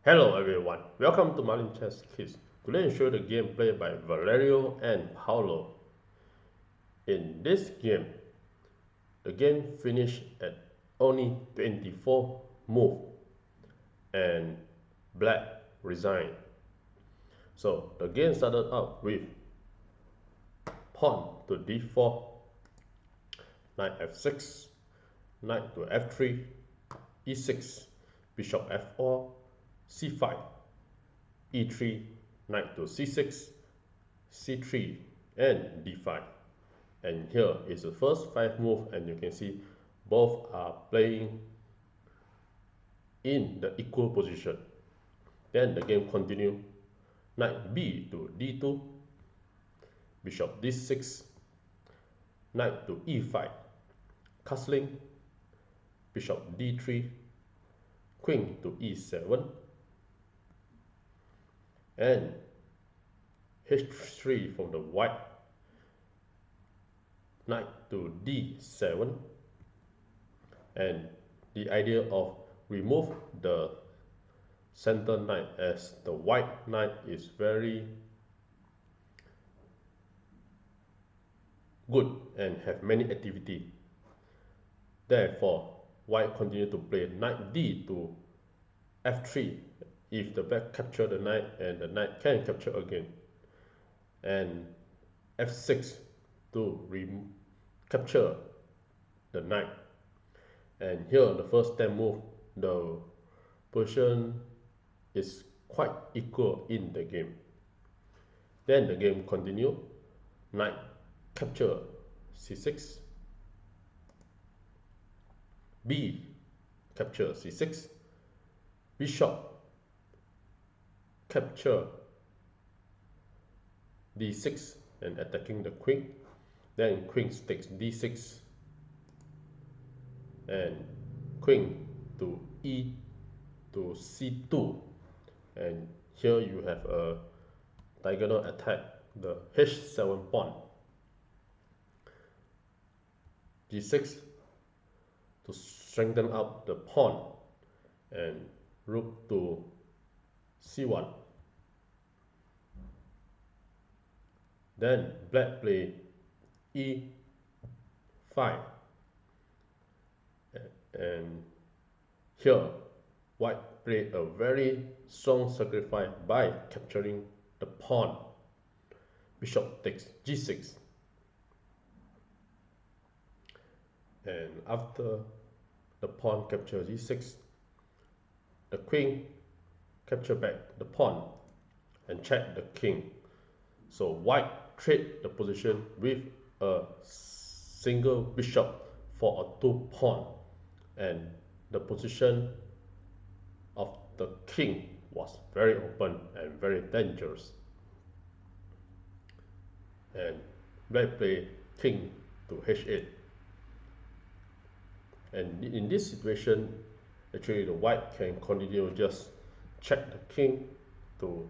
Hello everyone, welcome to Marlin Chess Kids. Today I show the game played by Valerio and Paolo. In this game, the game finished at only 24 moves and black resigned. So the game started out with pawn to d4, knight f6, knight to f3, e6, bishop f4, c5, e3, knight to c6, c3, and d5. And here is the first 5 moves, and you can see both are playing in the equal position. Then the game continue. Knight b to d2, bishop d6, knight to e5, castling, bishop d3, queen to e7, and h3 from the white, knight to d7, and the idea of remove the center knight, as the white knight is very good and have many activity. Therefore, white continue to play knight d to f3 if the black capture the knight, and the knight can capture again, and f6 to capture the knight. And here the first 10 move, the position is quite equal in the game. Then the game continue. Knight capture c6, b capture c6, bishop capture d6 and attacking the queen. Then queen takes d6 and queen to e to c2, and here you have a diagonal attack, the h7 pawn, g6 to strengthen up the pawn, and rook to c1. Then black play e5, and here white play a very strong sacrifice by capturing the pawn. Bishop takes g6, and after the pawn capture g6, the queen capture back the pawn and check the king. So white trade the position with a single bishop for a 2 pawn, and the position of the king was very open and very dangerous. And black play king to h8, and in this situation actually the white can continue just check the king to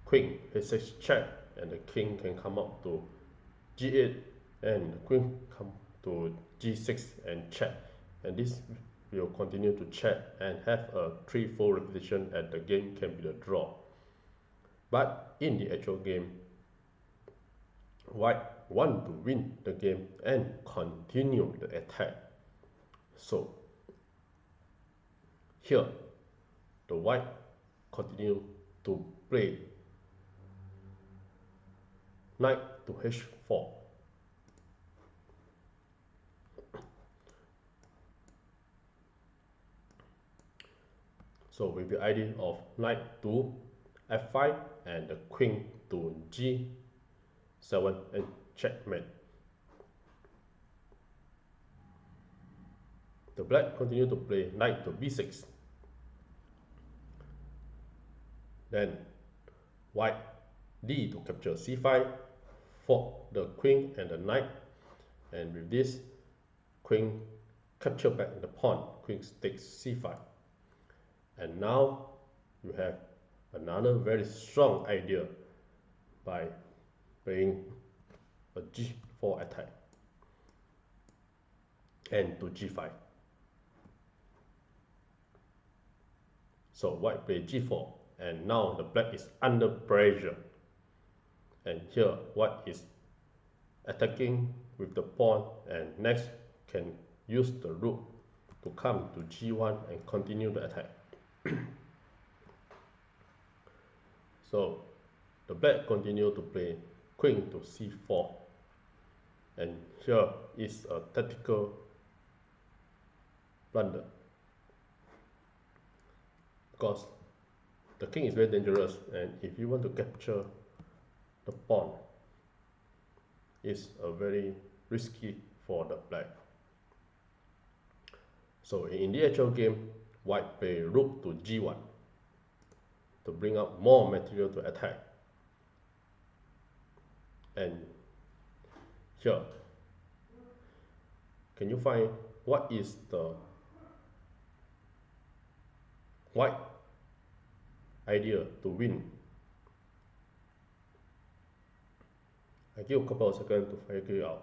queen h6 check, and the king can come up to g8, and the queen come to g6 and check, and this will continue to check and have a 3-4 repetition, and the game can be the draw. But in the actual game, white want to win the game and continue the attack. So here the white continue to play knight to h4, so with the idea of knight to f5 and the queen to g7 and checkmate. The black continue to play knight to b6. Then white d to capture c5 for the queen and the knight, and with this queen capture back the pawn, queen takes c5. And now you have another very strong idea by playing a g4 attack and to g5. So white play g4, and now the black is under pressure, and here white is attacking with the pawn, and next can use the rook to come to g1 and continue the attack. So the black continue to play queen to c4, and here is a tactical blunder, because the king is very dangerous, and if you want to capture the pawn, it's a very risky for the black. So in the actual game, white play rook to g1 to bring up more material to attack. And here, can you find what is the white idea to win? I give a couple of seconds to figure it out.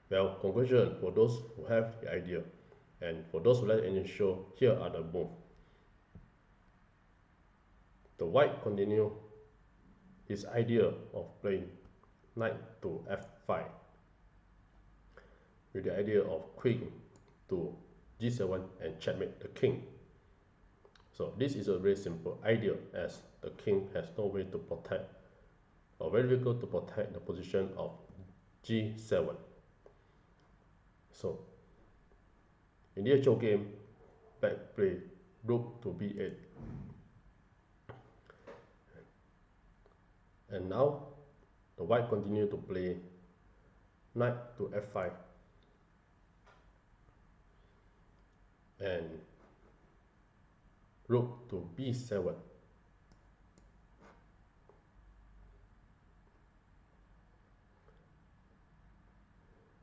Well, congratulations for those who have the idea, and for those who like any show, here are the moves. The white continue his idea of playing knight to f5 with the idea of queen to g7 and checkmate the king. So this is a very simple idea, as the king has no way to protect, or very difficult to protect the position of g7. So in the actual game, black play rook to b8, and now the white continue to play knight to f5, and rook to b7,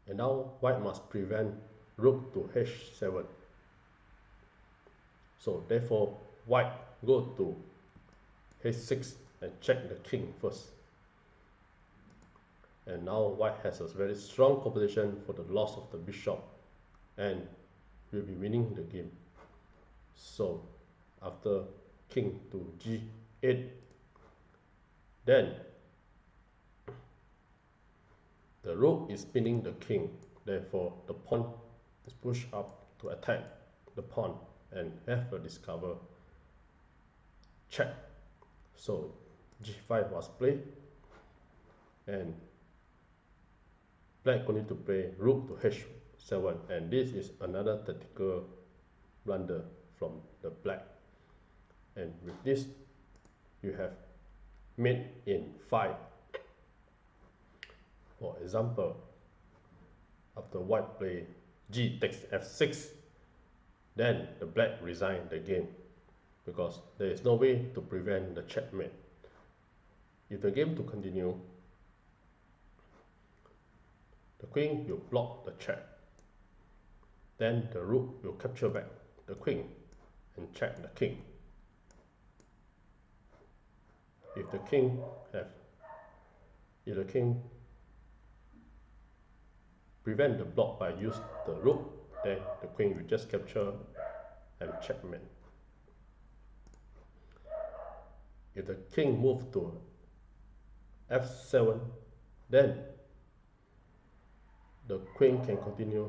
and now white must prevent rook to h7. So therefore white go to h6 and check the king first, and now white has a very strong competition for the loss of the bishop and will be winning the game. So after king to g8, then the rook is pinning the king, therefore the pawn is pushed up to attack the pawn and have a discover check. So g5 was played, and black continued to play rook to h7, and this is another tactical blunder from the black. And with this, you have mate in 5. For example, after white play g takes f6, then the black resign the game, because there is no way to prevent the checkmate. If the game to continue, the queen will block the check, then the rook will capture back the queen and check the king. If the king prevent the block by use the rook, then the queen will just capture and checkmate. If the king move to f7, then the queen can continue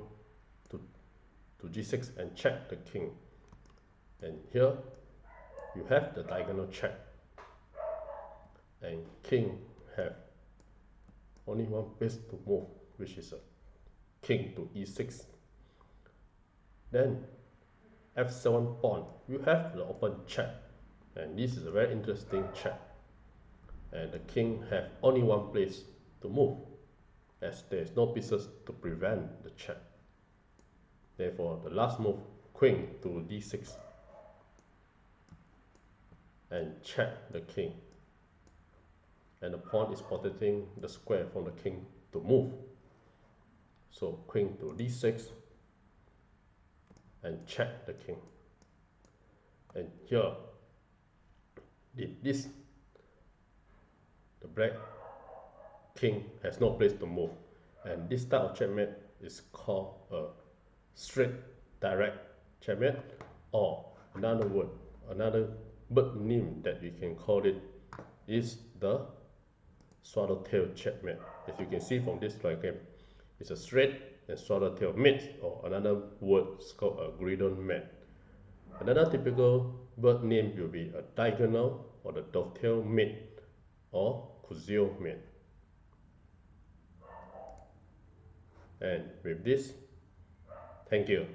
to g6 and check the king. And here you have the diagonal check, and king have only one place to move, which is a king to e6. Then f7 pawn, you have the open check, and this is a very interesting check, and the king have only one place to move, as there is no pieces to prevent the check. Therefore the last move, queen to d6 and check the king, and the pawn is protecting the square from the king to move. So queen to d6 and check the king. And here, the black king has no place to move, and this type of checkmate is called a straight direct checkmate, or another word, another bird name that we can call it is the swallowtail checkmate. As you can see from this diagram, it's a straight and swallowtail mate, or another word is called a griddle mate. Another typical bird name will be a diagonal or the dovetail mate or Qxg mate. And with this, thank you.